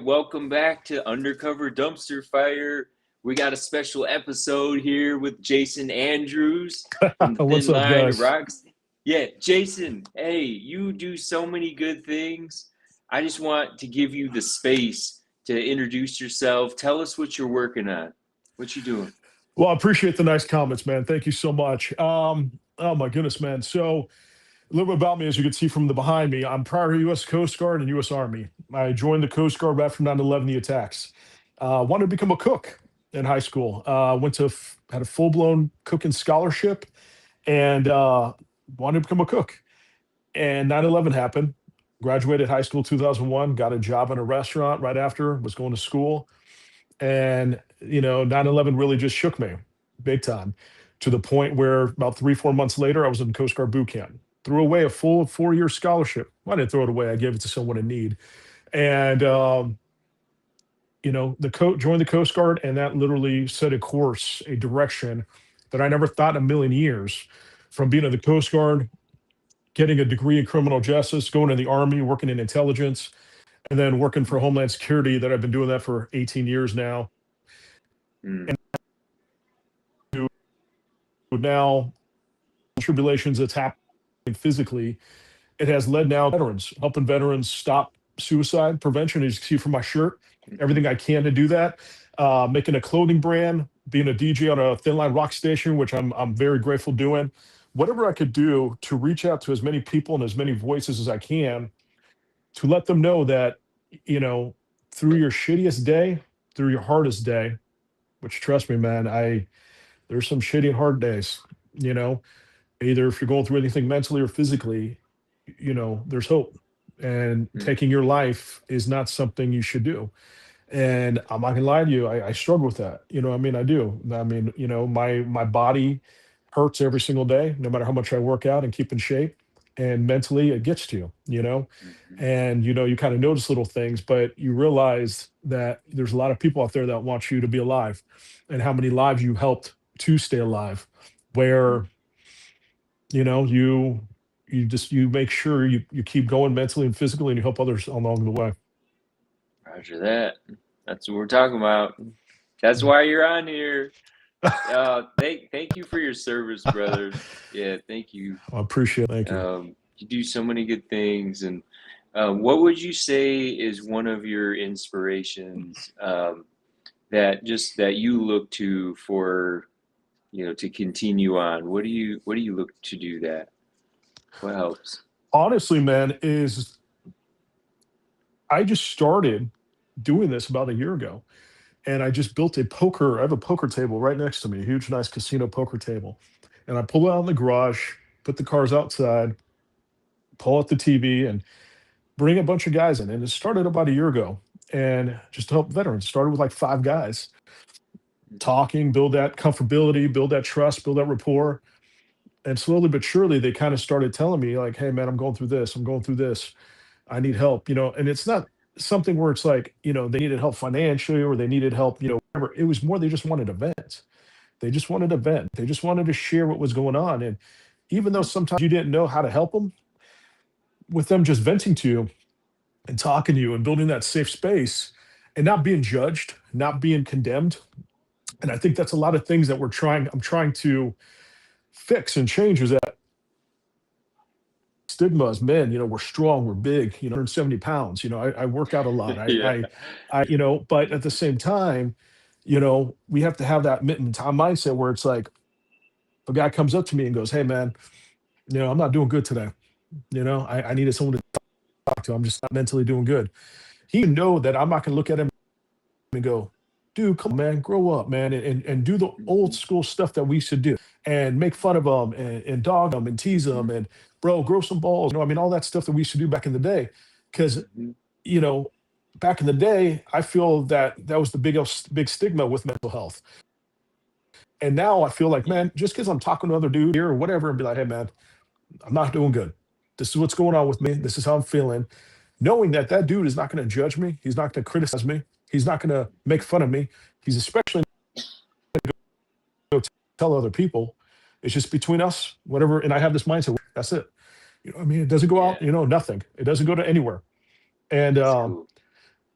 welcome back to Undercover Dumpster Fire. We got a special episode here with Jason Andrews from the What's Thin up, Line guys? Rocks. Yeah, Jason, hey, you do so many good things. I just want to give you the space to introduce yourself. Tell us what you're working on. What you doing? Well, I appreciate the nice comments, man. Thank you so much. Oh my goodness, man. So a little bit about me, as you can see from the behind me, I'm prior U.S. Coast Guard and U.S. Army. I joined the Coast Guard right from 9/11, the attacks. Wanted to become a cook in high school. Had a full-blown cooking scholarship and wanted to become a cook. And 9/11 happened. Graduated high school 2001, got a job in a restaurant right after, was going to school. And, 9/11 really just shook me big time, to the point where about 3, 4 months later, I was in Coast Guard boot camp. Threw away a full 4-year scholarship. I didn't throw it away. I gave it to someone in need. And, joined the Coast Guard, and that literally set a course, a direction that I never thought in a million years. From being in the Coast Guard, getting a degree in criminal justice, going in the Army, working in intelligence, and then working for Homeland Security, that I've been doing that for 18 years now. Mm. And now, tribulations that's happening physically, it has led now veterans, helping veterans stop suicide prevention. As you can see from my shirt, everything I can to do that. Making a clothing brand, being a DJ on a Thin Line rock station, which I'm very grateful doing. Whatever I could do to reach out to as many people and as many voices as I can, to let them know that, through your shittiest day, through your hardest day, which, trust me, man, there's some shitty and hard days, either if you're going through anything mentally or physically, there's hope. And taking your life is not something you should do. And I'm not gonna lie to you, I struggle with that. I do. My body hurts every single day, no matter how much I work out and keep in shape. And mentally it gets to you. And you kind of notice little things, but you realize that there's a lot of people out there that want you to be alive, and how many lives you helped to stay alive, where you make sure you keep going mentally and physically, and you help others along the way. Roger that. That's what we're talking about. That's why you're on here. Thank you for your service, brother. Yeah, thank you. I appreciate it. Thank you. You do so many good things. And what would you say is one of your inspirations that you look to for, to continue on? What do you look to do that? What helps? Honestly, man, I just started doing this about a year ago, and I just built I have a poker table right next to me, a huge, nice casino poker table. And I pull it out in the garage, put the cars outside, pull out the TV, and bring a bunch of guys in. And it started about a year ago, and just to help veterans. Started with like 5 guys, talking, build that comfortability, build that trust, build that rapport. And slowly but surely, they kind of started telling me, like, hey, man, I'm going through this. I need help, and it's not something where it's like, they needed help financially, or they needed help, whatever. It was more, they just wanted a vent. They just wanted a vent. They just wanted to share what was going on. And even though sometimes you didn't know how to help them, with them just venting to you and talking to you and building that safe space and not being judged, not being condemned. And I think that's a lot of things that I'm trying to fix and change, is that stigma as men, we're strong, we're big, 170 pounds, I work out a lot. Yeah. But at the same time, we have to have that mindset where it's like, a guy comes up to me and goes, hey, man, I'm not doing good today. I needed someone to talk to. I'm just not mentally doing good. He know that I'm not going to look at him and go, dude, come on, man, grow up, man, and do the old school stuff that we used to do, and make fun of them and dog them and tease them and, bro, grow some balls. All that stuff that we used to do back in the day. Because, back in the day, I feel that was the big stigma with mental health. And now I feel like, man, just because I'm talking to other dude here or whatever, and be like, hey, man, I'm not doing good. This is what's going on with me. This is how I'm feeling. Knowing that dude is not going to judge me. He's not going to criticize me. He's not going to make fun of me. He's especially going to go tell other people. It's just between us, whatever. And I have this mindset. That's it. It doesn't go out, nothing. It doesn't go to anywhere. And Cool.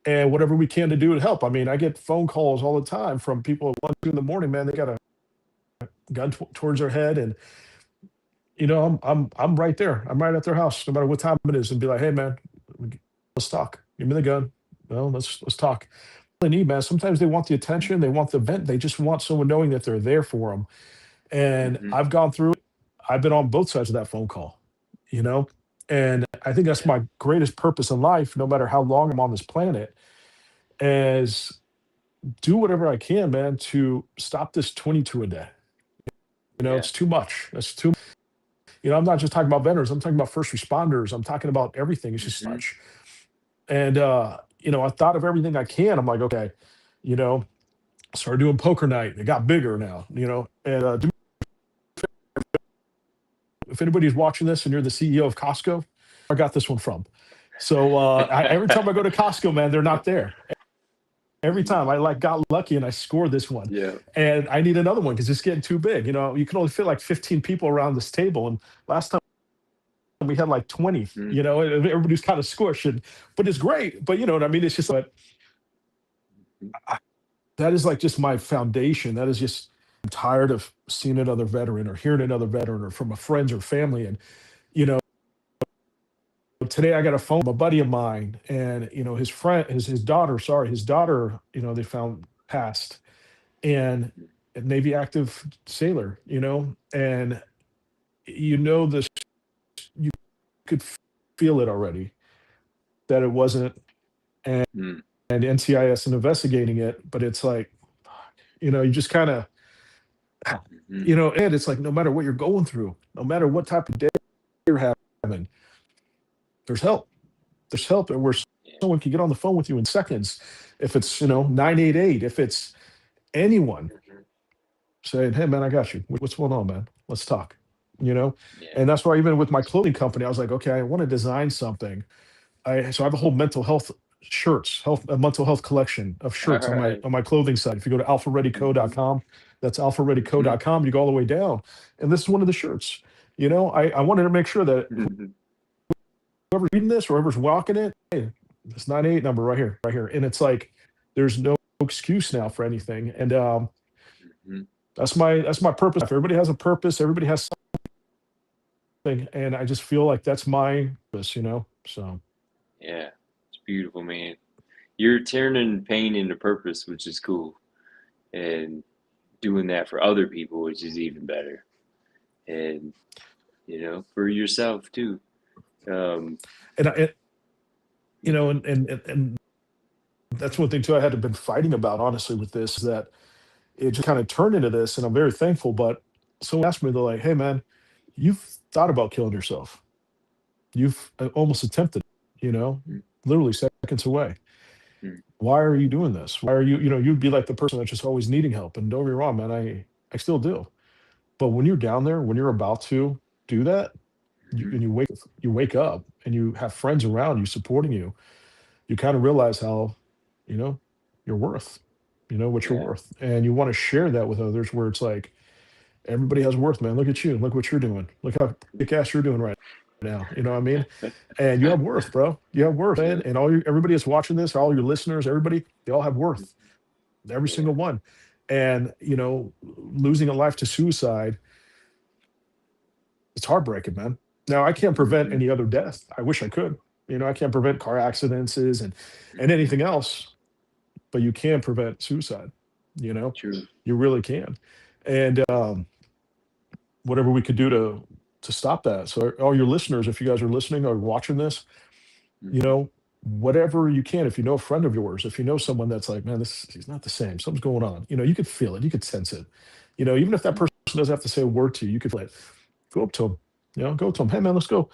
and whatever we can to do to help. I mean, I get phone calls all the time from people at 1, 2 in the morning, man, they got a gun towards their head, and I'm right there. I'm right at their house, no matter what time it is, and be like, hey, man, let's talk. Give me the gun. Well, let's talk. They need, man. Sometimes they want the attention, they want the vent, they just want someone knowing that they're there for them. And Mm-hmm. I've gone through it. I've been on both sides of that phone call, you know, and I think that's Yeah. my greatest purpose in life, no matter how long I'm on this planet, is do whatever I can, man, to stop this 22 a day. Yeah. It's too much. That's too. I'm not just talking about veterans. I'm talking about first responders. I'm talking about everything. It's just Mm-hmm. much. And I thought of everything I can. I'm like, okay, you know, started doing poker night. It got bigger now, And if anybody's watching this and you're the CEO of Costco, I got this one from. So every time I go to Costco, man, they're not there. Every time I got lucky and I scored this one, Yeah. and I need another one because it's getting too big. You can only fit like 15 people around this table, and last time we had like 20. Mm-hmm. And everybody's kind of squished, but it's great. But you know what I mean? It's just like that is like just my foundation. That is just I'm tired of seeing another veteran or hearing another veteran or from a friends or family, and you know. Today I got a phone from a buddy of mine, and his friend, his daughter, they found passed, and a Navy active sailor, and this, you could feel it already that it wasn't, and Mm-hmm. and NCIS and investigating it, but it's like, you just kind of, and it's like no matter what you're going through, no matter what type of day you're having, there's help. There's help, and where Yeah. someone can get on the phone with you in seconds. If it's 988, if it's anyone Mm-hmm. saying, "Hey, man, I got you. What's going on, man? Let's talk." Yeah. And that's why even with my clothing company, I was like, okay, I want to design something. So I have a whole mental health shirts, a mental health collection of All shirts on my right. on my clothing site. If you go to Mm-hmm. alphareadyco.com, that's Mm-hmm. alphareadyco.com. You go all the way down, and this is one of the shirts. I wanted to make sure that Mm-hmm. whoever's reading this or whoever's walking it, hey, this 98 number right here, right here. And it's like there's no excuse now for anything. And Mm-hmm. that's my purpose. Everybody has a purpose, everybody has something, and I just feel like that's my purpose. So Yeah. It's beautiful, man. You're turning pain into purpose, which is cool, and doing that for other people, which is even better, and for yourself too. Um, and and that's one thing too I had to been fighting about, honestly, with this, that it just kind of turned into this, and I'm very thankful. But someone asked me, they're like, hey man, you've thought about killing yourself. You've almost attempted, you know, mm, literally seconds away. mm, Why are you doing this? Why are you, you'd be like the person that's just always needing help. And don't get me wrong, man, I still do. But when you're down there, when you're about to do that, mhm. and you wake up and you have friends around you supporting you, you kind of realize how, you know, you're worth, what you're Yeah. worth. And you want to share that with others, where it's like, everybody has worth, man. Look at you. Look what you're doing. Look how kick ass you're doing right now. You know what I mean? And you have worth, bro. You have worth, man. Yeah. And everybody that's watching this, all your listeners, everybody, they all have worth. Every Yeah. single one. And losing a life to suicide, it's heartbreaking, man. Now I can't prevent Mhm. any other death. I wish I could. I can't prevent car accidents and Mhm. anything else, but you can prevent suicide. You know, True. you really can. And whatever we could do to stop that. So all your listeners, if you guys are listening or watching this, Mhm. whatever you can, if you know a friend of yours, if you know someone that's like, man, he's not the same, something's going on, you could feel it, you could sense it, even if that Mhm. person doesn't have to say a word to you, you could feel it. Go up to him, go to him, hey man, let's go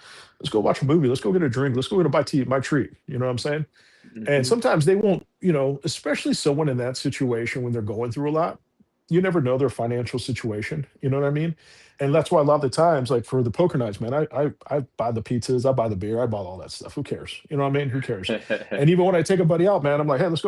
watch a movie, let's go get a drink, let's go get a bite to eat, my treat, you know what I'm saying? And Mhm. sometimes they won't, especially someone in that situation when they're going through a lot, you never know their financial situation. You know what I mean? And that's why a lot of the times, like for the poker nights, man, I buy the pizzas, I buy the beer, I buy all that stuff. Who cares? You know what I mean? Who cares? And even when I take a buddy out, man, I'm like, hey, let's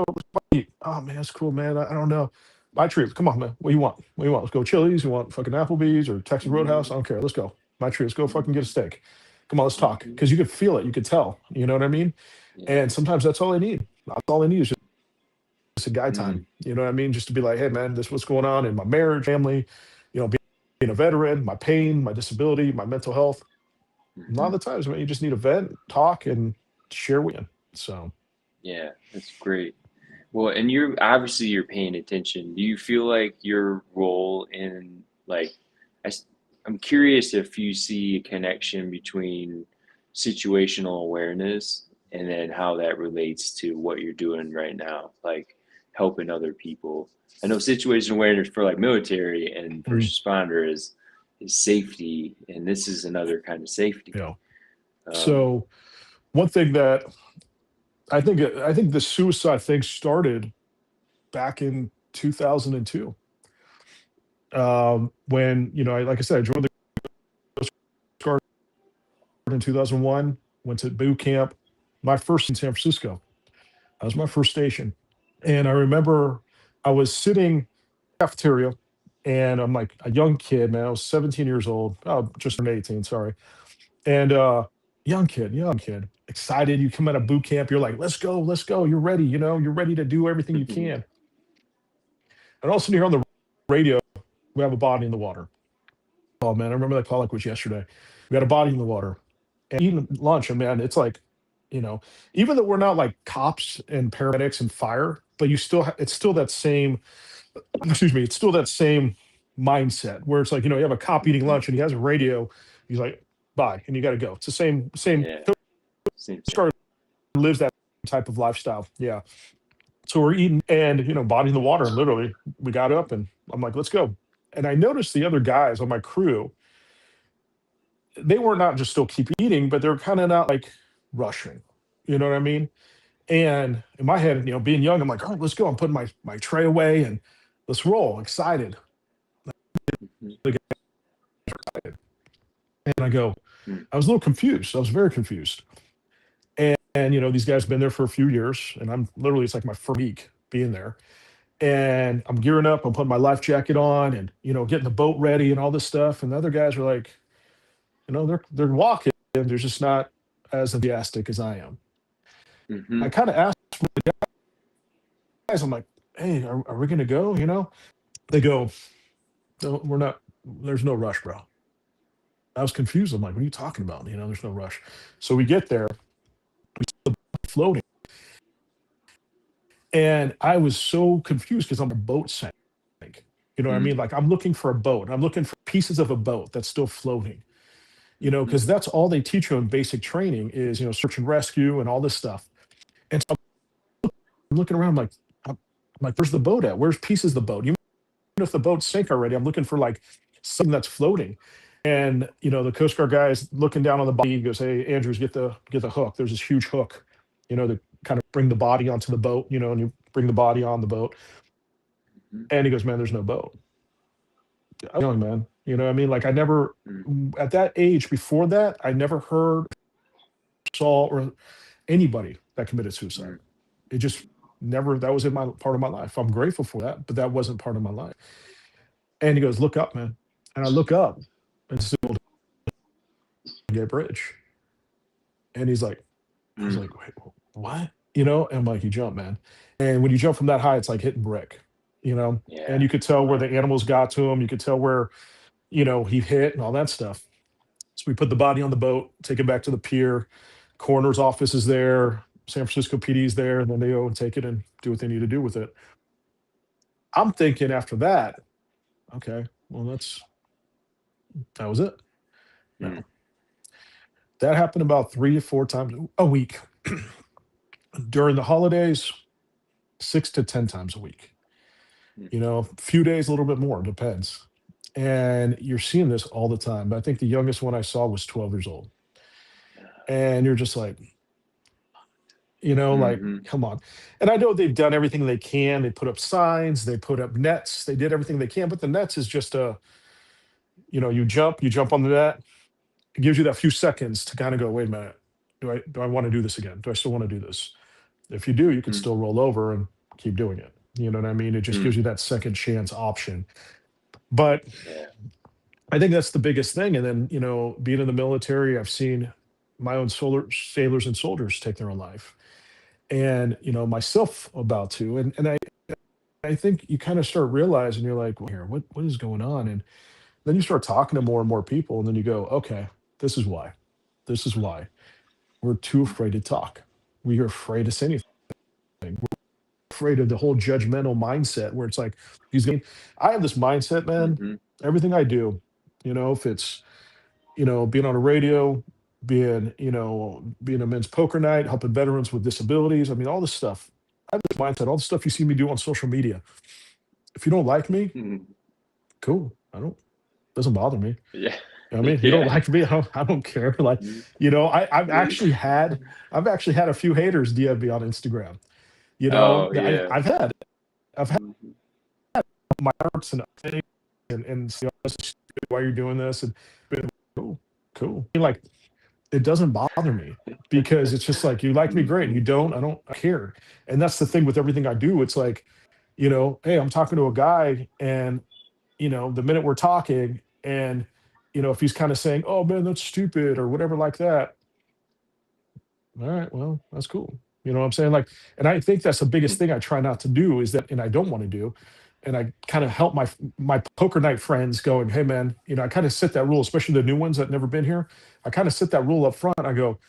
eat. Oh man, that's cool, man. I don't know. My treat. Come on, man. What do you want? What do you want? Let's go Chili's. You want fucking Applebee's or Texas Roadhouse? I Mhm. don't care. Let's go. My treat. Let's go fucking get a Mhm. steak. Come on, let's talk. Mhm. Because you could feel it. You could tell. You know what I mean? Yeah. And sometimes that's all I need. That's all I need is just a guy Mm, time. You know what I mean? Just to be like, hey man, this is what's going on in my marriage, family, being a veteran, my pain, my disability, my mental health. A lot hmm. of the times, man, you just need a vent, talk, and share with you. So Yeah, that's great. Well, and you're paying attention. Do you feel like your role in like I, s- I'm curious if you see a connection between situational awareness and then how that relates to what you're doing right now, like helping other people. I know situational awareness for like military and mm, first responder is safety, and this is another kind of safety. you know, Um, so one thing that I think the suicide thing started back in 2002. When like I said, I joined the Coast Guard in 2001. Went to boot camp. My first in San Francisco. That was my first station. And I remember I was sitting in the cafeteria, and I'm like a young kid, man. I was 17 years old. Oh, just turned 18, sorry. And young kid, excited. You come out of boot camp, you're like, let's go, let's go. You're ready, you're ready to do everything you can. And all of a sudden, you're on the radio, we have a body in the water. Oh man, I remember that call like it was yesterday. We had a body in the water. And eating lunch, and man, it's like, you know, even though we're not like cops and paramedics and fire, but it's still that same, excuse me, it's still that same mindset where it's like, you have a cop eating mhm. lunch and he has a radio, he's like, bye, and you got to go. It's the same Yeah, same Coast Guard thing. lives that type of lifestyle. Yeah. So we're eating and, body in the water. And literally, we got up and I'm like, let's go. And I noticed the other guys on my crew, they were not just still keep eating, but they're kind of not like rushing. You know what I mean? And in my head, being young, I'm like, all right, let's go. I'm putting my tray away and let's roll. Excited. Mhm, And I go, mm, I was a little confused. I was very confused. And these guys have been there for a few years, and I'm literally, it's like my first week being there. And I'm gearing up, I'm putting my life jacket on and, getting the boat ready and all this stuff. And the other guys are like, they're walking, and they're just not as enthusiastic as I am. I mhm, kind of asked the guys, I'm like, hey, are we gonna go? They go, no, we're not, there's no rush, bro. I was confused. I'm like, what are you talking about? There's no rush. So we get there, floating. And I was so confused because I'm a boat sank. You know what I mm, mean? Like I'm looking for a boat. I'm looking for pieces of a boat that's still floating. mhm, Because that's all they teach you in basic training is, search and rescue and all this stuff. And so I'm looking around I'm like, where's the boat at? Where's pieces of the boat? Even if the boat sank already, I'm looking for like something that's floating. And the Coast Guard guy is looking down on the body. He goes, "Hey, Andrews, get the hook. There's this huge hook, to kind of bring the body onto the boat. And you bring the body on the boat." mhm, And he goes, "Man, there's no boat." I'm young, man. You know what I mean? Like I never, mm, at that age, before that, I never heard, saw, or anybody that committed suicide. mm, It just never. That was in my part of my life. I'm grateful for that, but that wasn't part of my life. And he goes, "Look up, man." And I look up, and it's the old gay bridge. And he's like, I was mm. like, wait, what? And I'm like, you jump, man. And when you jump from that high, it's like hitting brick, and Yeah. you could tell where Wow. the animals got to him. You could tell where, he hit and all that stuff. So we put the body on the boat, take it back to the pier. Coroner's office is there. San Francisco PD is there. And then they go and take it and do what they need to do with it. I'm thinking after that, okay, well, that was it. Mm, No, that happened about 3 to 4 times a week during the holidays, 6 to 10 times a week. mm, A few days, a little bit more, depends. And you're seeing this all the time. But I think the youngest one I saw was 12 years old. And you're just like, like, mhm, come on. And I know they've done everything they can. They put up signs, they put up nets, they did everything they can. But the nets is just you jump on the net. It gives you that few seconds to kind of go, wait a minute, do I want to do this again? Do I still want to do this? If you do, you could mm, still roll over and keep doing it. You know what I mean? It just mm. gives you that second chance option. But Yeah. I think that's the biggest thing. And then, being in the military, I've seen my own sailors and soldiers take their own life. and myself about to, and I think you kind of start realizing, you're like, well, here, what is going on? And then you start talking to more and more people, and then you go, okay, this is why. This is why we're too afraid to talk. We are afraid to say anything. We're afraid of the whole judgmental mindset where it's like, he's going. I have this mindset, man. Mm-hmm. Everything I do, if it's being on a radio, being a men's poker night, helping veterans with disabilities. I mean, all this stuff. I have this mindset. All the stuff you see me do on social media. If you don't like me, Mm-hmm. cool. I don't. Doesn't bother me. Yeah. I mean, if you don't Yeah. like me, I don't care. Like, I've actually had a few haters DM me on Instagram. Oh yeah. I've had Mhm. my hurts and things, and this is stupid, why you're doing this, and been cool, cool. I mean, like, it doesn't bother me because it's just like, you like me, great. Mhm. You don't, I care. And that's the thing with everything I do. It's like, hey, I'm talking to a guy, and the minute we're talking, and if he's kind of saying, "Oh man, that's stupid," or whatever like that, all right, well, that's cool. You know what I'm saying? Like, and I think that's the biggest thing I try not to do is that, and I don't want to do, and I kind of help my poker night friends going, hey man, I kind of set that rule, especially the new ones that never been here. I kind of set that rule up front. I go,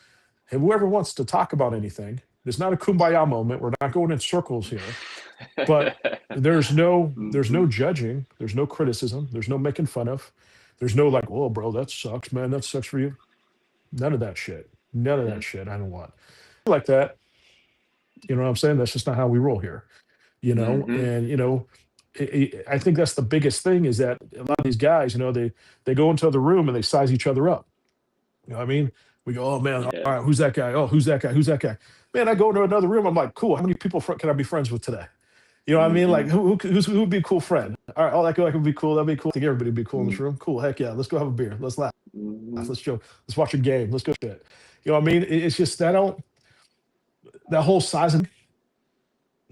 hey, whoever wants to talk about anything, it's not a kumbaya moment. We're not going in circles here, but there's no Mhm. judging, there's no criticism, there's no making fun of, there's no like, oh bro, that sucks, man, that sucks for you. None of that shit. None of that Yeah. shit. I don't want like that. You know what I'm saying? That's just not how we roll here. Mhm. And I think that's the biggest thing is that a lot of these guys, they go into the room and they size each other up. You know what I mean? We go, oh man, Yeah. all right, who's that guy? Oh, who's that guy? Who's that guy? Man, I go into another room. I'm like, cool. How many people can I be friends with today? You know what I mean? Like, Mhm. who would be a cool friend? All right, oh, that guy would be cool. That'd be cool. I think everybody would be cool in this Mhm. room. Cool. Heck yeah. Let's go have a beer. Let's laugh. Mhm. Let's joke. Let's watch a game. Let's go shit. You know what I mean? It's just that don't that whole size of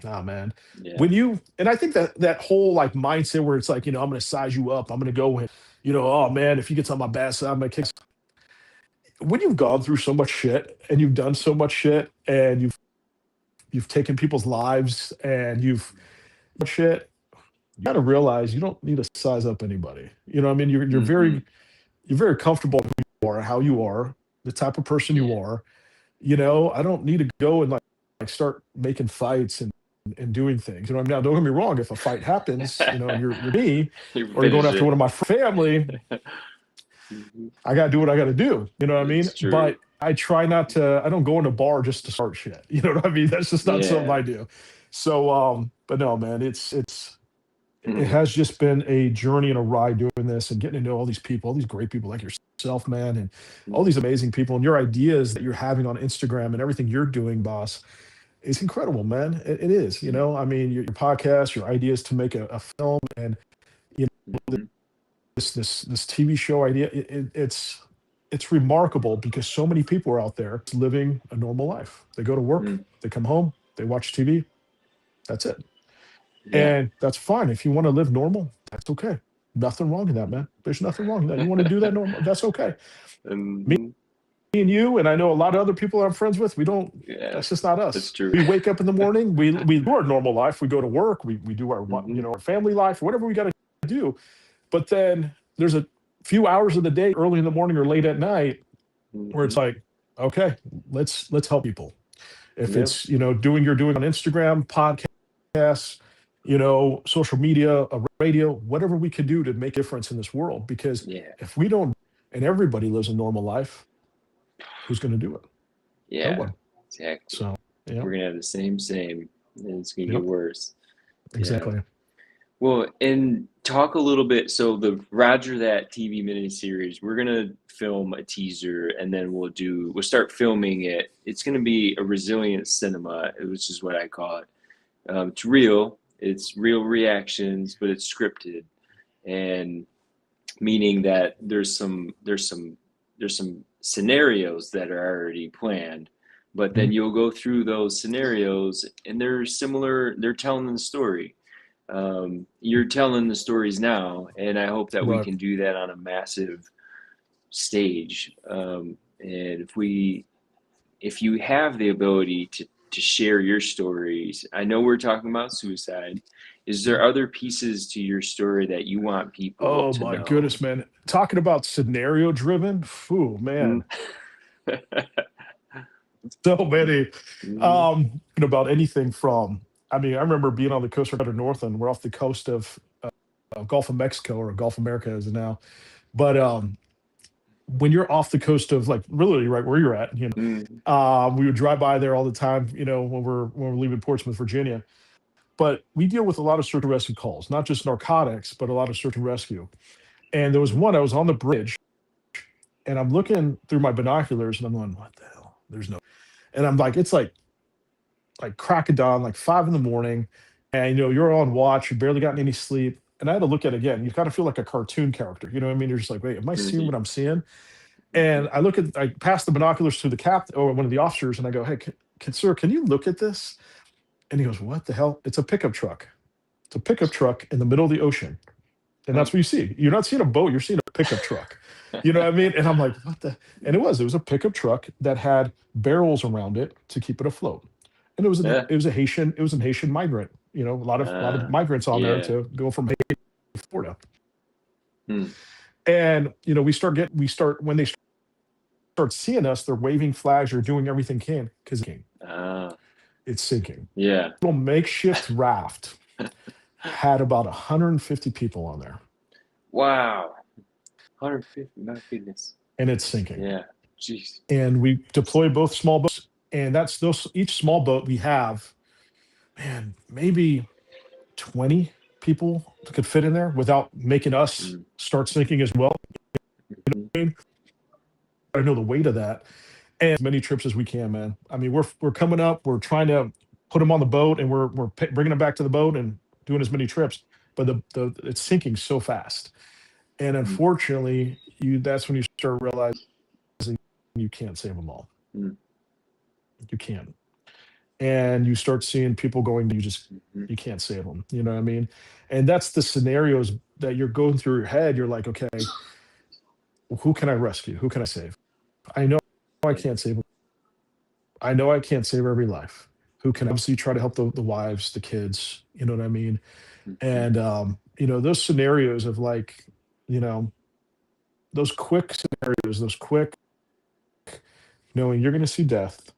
nah, man. Yeah. When you and I think that whole like mindset where it's like, I'm gonna size you up. I'm gonna go and oh man, if you get on my bad side, I'm gonna kick. When you've gone through so much shit and you've done so much shit and you've taken people's lives and you've shit, you got to realize you don't need to size up anybody. You know what I mean? Mhm. You're very comfortable who you are, how you are, the type of person you Yeah. are. I don't need to go and like start making fights and doing things. Now don't get me wrong, if a fight happens, and you're me You or you're going finish after it. one of my family, Mhm. I gotta do what I gotta do. You know what I mean? It's true. But I try not to. I don't go in a bar just to start shit. You know what I mean? That's just not something Yeah. I do. So, but no, man, it Mhm. has just been a journey and a ride doing this and getting to know all these people, all these great people like yourself, man, and all these amazing people, and your ideas that you're having on Instagram and everything you're doing, boss. It's incredible, man. It is. I mean, your podcast, your ideas to make a film, and you know Mhm. this TV show idea. It's remarkable because so many people are out there living a normal life. They go to work, Mhm. they come home, they watch TV. That's it, Yeah. and that's fine. If you want to live normal, that's okay. Nothing wrong with that, man. There's nothing wrong with that. You want to do that normal? That's okay. Me Mhm. and you, and I know a lot of other people I'm friends with. We don't. Yeah. That's just not That's us. true. We wake up in the morning. We do our normal life. We go to work. We do our Mhm. our family life, whatever we got to do. But then there's a few hours of the day, early in the morning or late at night, where it's Mhm. like, okay, let's help people. If Yep. it's doing you're doing on Instagram, podcasts, social media, a radio, whatever we could do to make a difference in this world. Because Yeah. if we don't, and everybody lives a normal life, who's going to do it? No Yeah. one. Exactly. So, yeah, We're gonna have the same, and it's gonna get yep, worse. Yeah. exactly. Well, and talk a little bit. So the Roger That TV miniseries, we're gonna film a teaser, and then we'll start filming it. It's gonna be a resilient cinema, which is what I call it. It's real. It's real reactions, but it's scripted, and meaning that there's some scenarios that are already planned, but then Mhm. you'll go through those scenarios, and they're similar. They're telling the story. You're telling the stories now, and I hope that we Right. can do that on a massive stage. And if you have the ability to share your stories. I know we're talking about suicide. Is there other pieces to your story that you want people Oh to my know? goodness, man. Talking about scenario driven, phew, Mm. man. So many. Mhm. About anything from, I mean, I remember being on the coast of Northland. We're off the coast of Gulf of Mexico, or Gulf of America as it now. But when you're off the coast of, like, really right where you're at, Mm. we would drive by there all the time, when we're leaving Portsmouth, Virginia. But we deal with a lot of search and rescue calls, not just narcotics, but a lot of search and rescue. And there was one, I was on the bridge and I'm looking through my binoculars and I'm going, what the hell? There's no, and I'm like, it's like crack of dawn, like 5 in the morning. And you're on watch, you barely gotten any sleep. And I had to look at it again. You kind of feel like a cartoon character. You know what I mean? You're just like, wait, am I seeing Mhm. what I'm seeing? And Mhm. I pass the binoculars to the captain or one of the officers, and I go, hey, sir, can you look at this? And he goes, what the hell? It's a pickup truck. It's a pickup truck in the middle of the ocean. And Huh. that's what you see. You're not seeing a boat, you're seeing a pickup truck. You know what I mean? And I'm like, what the? And it was a pickup truck that had barrels around it to keep it afloat. And Yeah. it was a Haitian migrant, a lot of Uh, migrants on there yeah. to go from Haiti to Florida. Hmm. And when they start seeing us, they're waving flags, they're doing everything can because Ah, it's sinking. yeah. Little makeshift raft had about 150 people on there, Wow. 150. My goodness. and it's sinking. Yeah. Jeez. And we deploy both small boats, and that's those each small boat we have, man, maybe 20 people that could fit in there without making us Mm. start sinking as well. Mhm. I know the weight of that, and as many trips as we can, man. I mean, we're coming up, we're trying to put them on the boat, and we're bringing them back to the boat and doing as many trips, but the it's sinking so fast. And Mm. unfortunately, that's when you start realizing you can't save them all. Mm. You can't. And you start seeing people going, Mhm. you can't save them. You know what I mean? And that's the scenarios that you're going through your head. You're like, okay, well, who can I rescue? Who can I save? I know I Yeah. can't save them. I know I can't save every life. Who can obviously try to help the wives, the kids? You know what I mean? Mhm. And those scenarios of, like, you know, those quick scenarios, those quick knowing you're going to see death.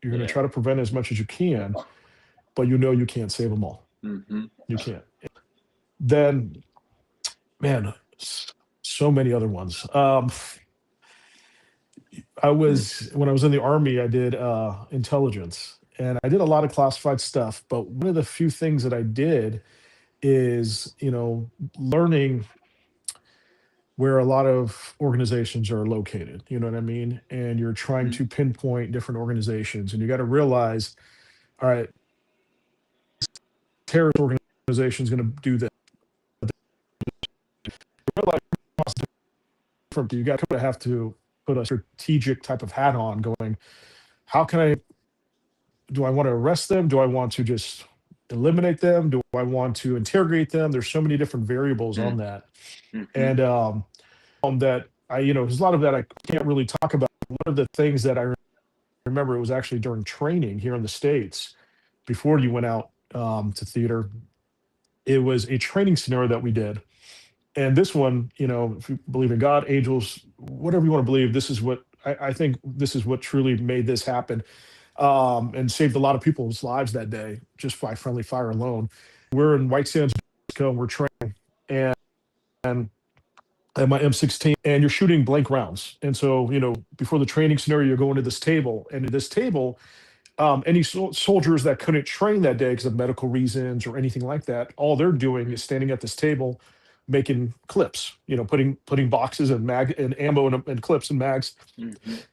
You're going to Yeah. try to prevent as much as you can, but you can't save them all. Mhm. You can't. Then, man, so many other ones. Mm. When I was in the army, I did intelligence, and I did a lot of classified stuff. But one of the few things that I did is, learning where a lot of organizations are located. You know what I mean? And you're trying Mhm. to pinpoint different organizations, and you got to realize, all right, terrorist organization is going to do this. Realize different. You got to have to put a strategic type of hat on, going, how can I? Do I want to arrest them? Do I want to just eliminate them? Do I want to interrogate them? There's so many different variables on Mm. that, Mhm. and that there's a lot of that I can't really talk about. One of the things that I remember, it was actually during training here in the States before you went out to theater. It was a training scenario that we did. And this one, if you believe in God, angels, whatever you want to believe, this is what I think this is what truly made this happen, and saved a lot of people's lives that day just by friendly fire alone. We're in White Sands, Mexico, and we're training, and I have my M16, and you're shooting blank rounds. And so, before the training scenario, you're going to this table, and at this table, any soldiers that couldn't train that day because of medical reasons or anything like that, all they're doing is standing at this table, making clips. Putting boxes and and ammo and clips and mags, Mhm.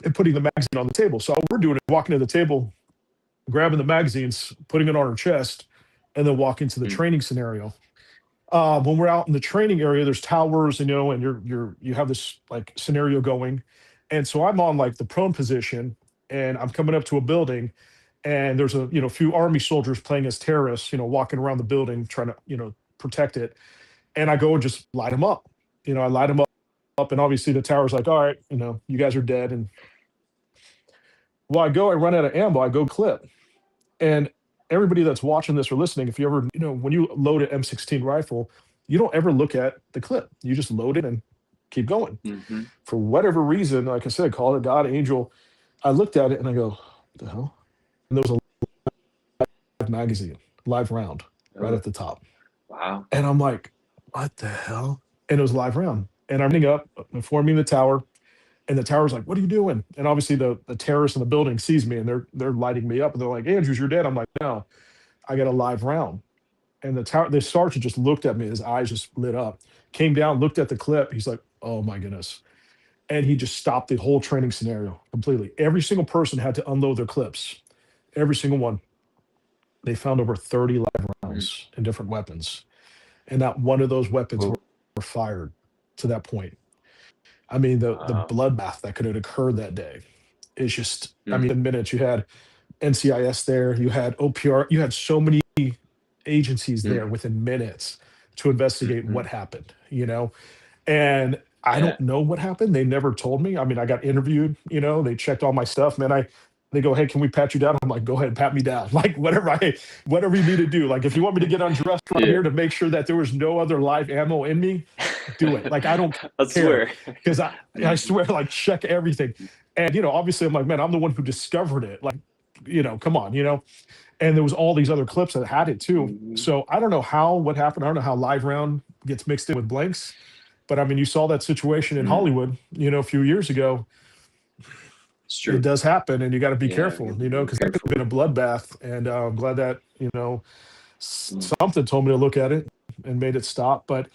and putting the magazine on the table. So all we're doing is walking to the table, grabbing the magazines, putting it on our chest, and then walking to the Mm. training scenario. When we're out in the training area, there's towers, and you have this, like, scenario going, and so I'm on, like, the prone position, and I'm coming up to a building, and there's a few army soldiers playing as terrorists, walking around the building trying to protect it, and I go and just light them up. I light them up, and obviously the tower's like, all right, you guys are dead, and well, I run out of ammo, I go clip. And everybody that's watching this or listening, if you ever, when you load an M16 rifle, you don't ever look at the clip. You just load it and keep going. Mm-hmm. For whatever reason, like I said, call it God, angel. I looked at it and I go, what the hell? And there was a live magazine, live round right at the top. Wow. And I'm like, what the hell? And it was a live round. And I'm running up, informing the tower. And the tower's like, what are you doing? And obviously the terrorist in the building sees me and they're lighting me up. And they're like, Andrews, you're dead. I'm like, no, I got a live round. And the sergeant just looked at me. His eyes just lit up, came down, looked at the clip. He's like, oh my goodness. And he just stopped the whole training scenario completely. Every single person had to unload their clips. Every single one. They found over 30 live rounds and different weapons. And not one of those weapons were fired to that point. I mean, the bloodbath that could have occurred that day is just, I mean, in minutes, you had NCIS there, you had OPR, you had so many agencies there within minutes to investigate what happened, And I don't know what happened. They never told me. I mean, I got interviewed, they checked all my stuff, man. They go, hey, can we pat you down? I'm like, go ahead, pat me down. Like whatever you need to do. Like if you want me to get undressed right here to make sure that there was no other live ammo in me, do it. Like I don't care. Because I swear, like check everything. And obviously I'm like, man, I'm the one who discovered it. Like, come on, And there was all these other clips that had it too. So I don't know what happened. I don't know how live round gets mixed in with blanks. But I mean, you saw that situation in Hollywood, a few years ago. It's true. It does happen, and you got to be careful, because it could have been a bloodbath. And I'm glad that something told me to look at it and made it stop. But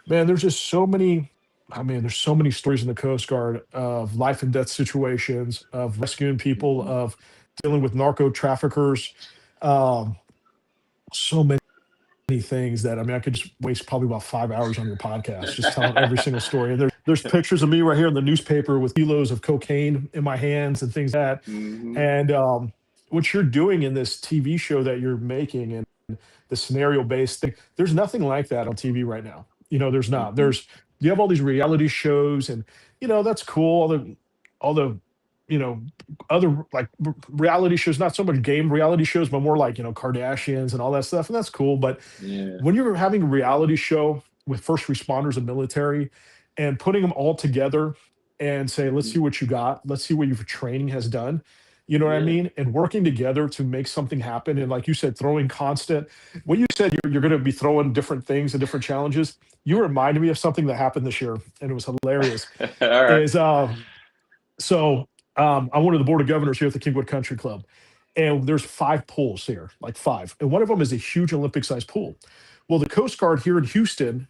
man, there's just so many. I mean, there's so many stories in the Coast Guard of life and death situations, of rescuing people, of dealing with narco traffickers. So many things that, I mean, I could just waste probably about 5 hours on your podcast just telling every single story. And there's pictures of me right here in the newspaper with kilos of cocaine in my hands and things like that. And what you're doing in this TV show that you're making and the scenario based thing, there's nothing like that on TV right now. There's not. You have all these reality shows, and that's cool. All the other like reality shows, not so much game reality shows, but more like, Kardashians and all that stuff. And that's cool. But when you're having a reality show with first responders and military and putting them all together and say, let's see what you got. Let's see what your training has done. You know what I mean? And working together to make something happen. And like you said, throwing constant, when you said you're going to be throwing different things and different challenges, you reminded me of something that happened this year. And it was hilarious. I'm one of the board of governors here at the Kingwood Country Club, and there's 5 pools here, like 5. And one of them is a huge Olympic-sized pool. Well, the Coast Guard here in Houston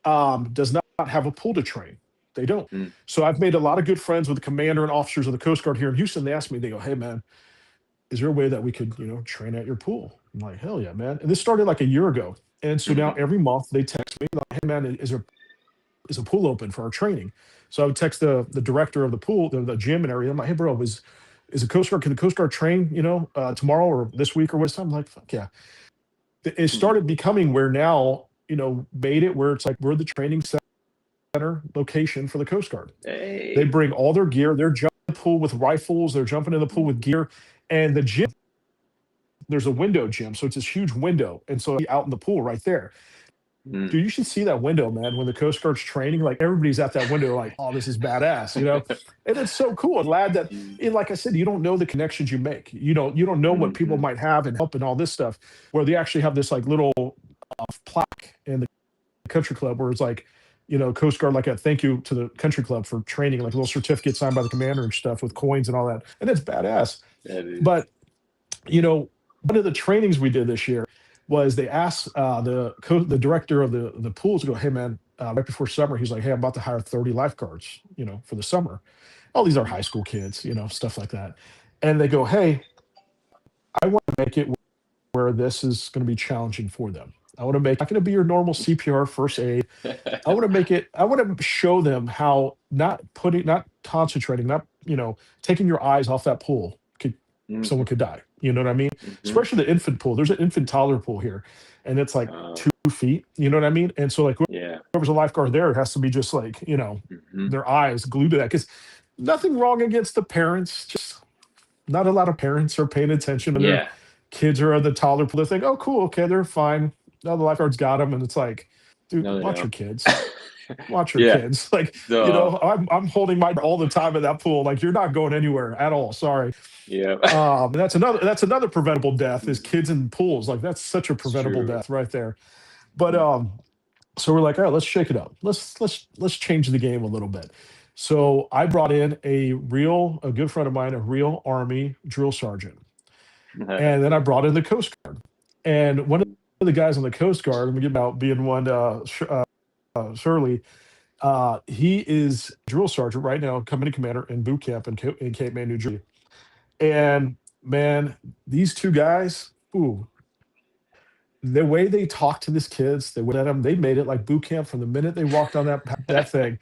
does not have a pool to train. They don't. So I've made a lot of good friends with the commander and officers of the Coast Guard here in Houston. They asked me, they go, hey, man, is there a way that we could, train at your pool? I'm like, hell yeah, man. And this started like a year ago. And so now every month they text me, like, hey, man, is a pool open for our training? So I would text the director of the pool, the gym and area. I'm like, hey, bro, is the Coast Guard, can the Coast Guard train, tomorrow or this week or what? I'm like, fuck yeah. It started becoming where now, made it where it's like we're the training center location for the Coast Guard. Hey. They bring all their gear. They're jumping in the pool with rifles. They're jumping in the pool with gear. And the gym, there's a window gym. So it's this huge window. And so out in the pool right there. Dude, you should see that window, man. When the Coast Guard's training, like everybody's at that window, like, oh, this is badass, And it's so cool. I'm glad that, and like I said, you don't know the connections you make. You don't know what people might have and help and all this stuff. Where they actually have this like little plaque in the country club where it's like, Coast Guard, like a thank you to the country club for training, like a little certificate signed by the commander and stuff with coins and all that, and it's badass. But one of the trainings we did this year was they asked the director of the pool to go, hey, man, right before summer, he's like, hey, I'm about to hire 30 lifeguards, for the summer. All these are high school kids, stuff like that. And they go, hey, I want to make it where this is going to be challenging for them. I want to make, not going to be your normal CPR first aid. I want to show them how not concentrating, not, taking your eyes off that pool someone could die. You know what I mean? Especially the infant pool. There's an infant toddler pool here, and it's like 2 feet. You know what I mean? And so like whoever's a lifeguard there, it has to be just like, their eyes glued to that. Because nothing wrong against the parents, just not a lot of parents are paying attention. And Kids are at the toddler pool. They think, oh, cool, okay, they're fine. Now the lifeguards got them, and it's like, dude, No, they watch your don't. kids. Watch your Yeah. kids. Like, So, I'm holding my all the time in that pool. Like, you're not going anywhere at all. Sorry. yeah. That's another preventable death is kids in pools. Like, that's such a It's preventable true. death right there. But Mm, so we're like, all right, let's shake it up. Let's change the game a little bit. So I brought in a good friend of mine, a real Army drill sergeant, and then I brought in the Coast Guard. And one of the guys on the Coast Guard, I'm gonna give out being one, Shirley. He is drill sergeant right now, company commander in boot camp in Cape May, New Jersey. And man, these two guys, ooh, the way they talk to these kids, they went at them, they made it like boot camp from the minute they walked on that thing.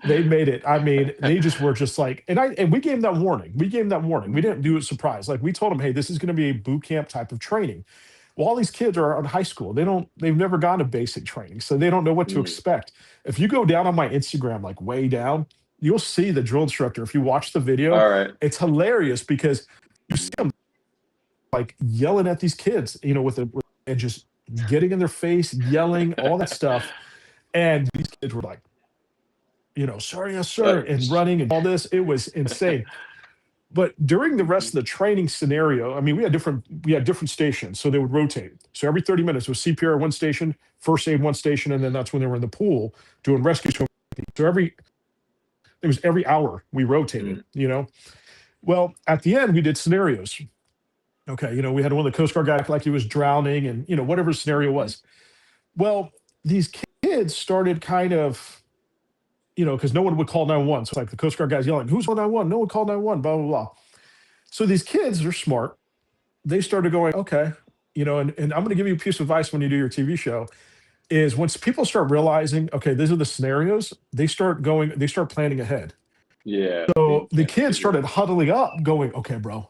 They made it. I mean, they just were just like, and we gave them that warning. We gave them that warning. We didn't do it surprise. Like we told them, hey, this is going to be a boot camp type of training. Well, all these kids are in high school. They've never gone to basic training, so they don't know what to mm. expect. If you go down on my Instagram, like way down, you'll see the drill instructor. If you watch the video, All right. it's hilarious because you see Mm, them like yelling at these kids, and just getting in their face, yelling, all that stuff. And these kids were like, sorry, yes, sir, and sh- running and all this. It was insane. But during the rest of the training scenario, I mean, we had different stations, so they would rotate. So every 30 minutes was CPR one station, first aid one station, and then that's when they were in the pool doing rescue swimming. So every hour we mm, rotated. Well, at the end we did scenarios. Okay, we had one of the Coast Guard guys act like he was drowning, and whatever the scenario mhm. was. Well, these kids started kind of, because no one would call 911. So it's like the Coast Guard guys yelling, "Who's on 911? No one called 911." Blah blah blah. So these kids are smart. They started going, okay, and I'm going to give you a piece of advice when you do your TV show is once people start realizing, okay, these are the scenarios, they start planning ahead. Yeah. So Think the ahead. kids started huddling up, going, okay, bro,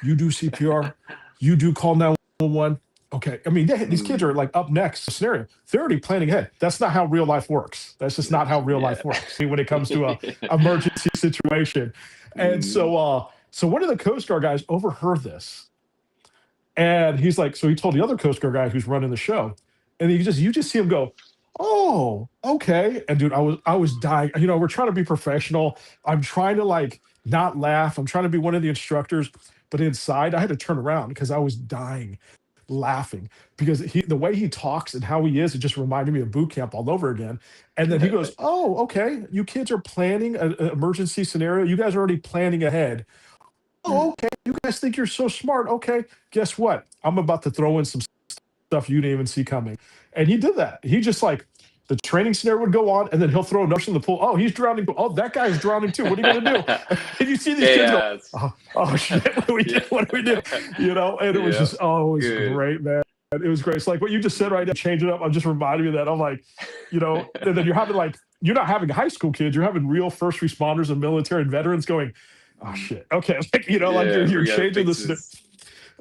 you do CPR, you do call 911. Okay. I mean, these kids Mm, are like up next scenario. They're already planning ahead. That's not how real life works. That's just not how real yeah. life works when it comes to a emergency situation. And Mm, so one of the Coast Guard guys overheard this, and he's like, so he told the other Coast Guard guy who's running the show, and you just see him go, oh, okay. And dude, I was dying. We're trying to be professional. I'm trying to like not laugh. I'm trying to be one of the instructors, but inside I had to turn around because I was dying laughing because the way he talks and how he is, it just reminded me of boot camp all over again. And then he goes, oh, okay. You kids are planning an emergency scenario. You guys are already planning ahead. Oh, mm. okay. You guys think you're so smart. Okay. Guess what? I'm about to throw in some stuff you didn't even see coming. And he did that. He just like the training scenario would go on, and then he'll throw a nurse in the pool. Oh, he's drowning. Oh, that guy's drowning too. What are you gonna do? And you see these kids go, Chaos. oh shit, what do we do? Yeah. What do we do? And it was Yeah. just, oh, it was Good. great, man. It was great. It's like what you just said right now, change it up. I'm just reminding me of that. I'm like, and then you're not having high school kids, you're having real first responders and military and veterans going, oh Mm, shit. Okay. Like, like yeah, you're we gotta changing fix this. this.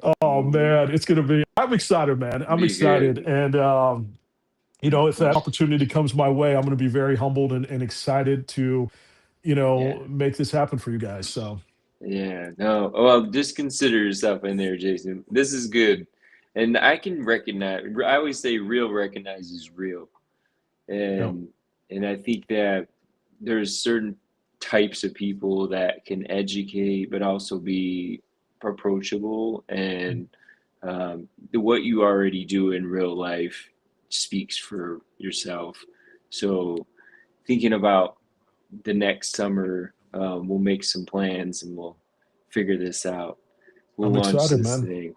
Oh Mhm. man, it's gonna be. I'm excited, man. I'm Be excited, good. and if that opportunity comes my way, I'm going to be very humbled and excited to, Yeah. make this happen for you guys. So, Yeah. No. Well, just consider yourself in there, Jason. This is good. And I can recognize, I always say real recognizes real. yep, And I think that there's certain types of people that can educate but also be approachable, and what you already do in real life speaks for yourself. So thinking about the next summer, we'll make some plans and we'll figure this out. We'll I'm launch excited, this man. thing,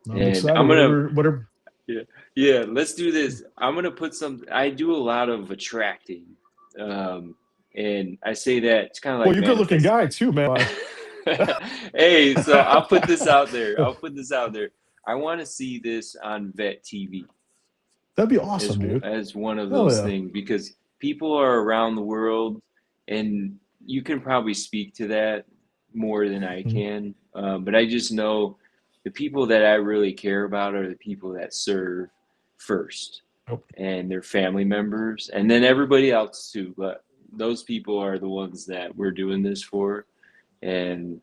I'm and excited. I'm gonna, Whatever. yeah, yeah, let's do this. I'm gonna put some. I do a lot of attracting, um, and I say that it's kind of Well, like you're a good looking manifest. guy too, man. Hey, so I'll put this out there. I'll put this out there. I want to see this on Vet TV That'd be as awesome, dude. as one of Hell those yeah. things, because people are around the world, and you can probably speak to that more than I Mhm. can. But I just know the people that I really care about are the people that serve first, Yep. and their family members, and then everybody else too. But those people are the ones that we're doing this for, and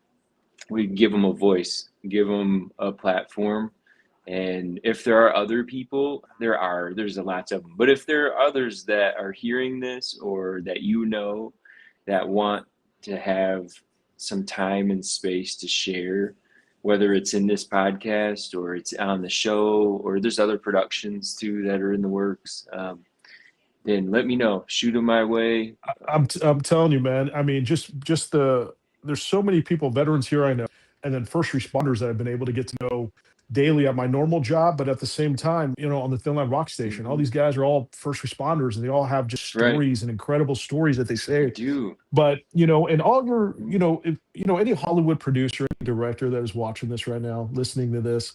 we give them a voice, give them a platform. And if there are other people, there's a lots of them. But if there are others that are hearing this or that that want to have some time and space to share, whether it's in this podcast or it's on the show or there's other productions too that are in the works, then let me know. Shoot them my way. I'm telling you, man. I mean, just there's so many people, veterans here I know, and then first responders that I've been able to get to know daily at my normal job, but at the same time, on the Thin Line Rock Station, all Hmm. these guys are all first responders, and they all have just Right. stories and incredible stories that they I say. do. But and all your, Mhm. if, any Hollywood producer, any director that is watching this right now, listening to this,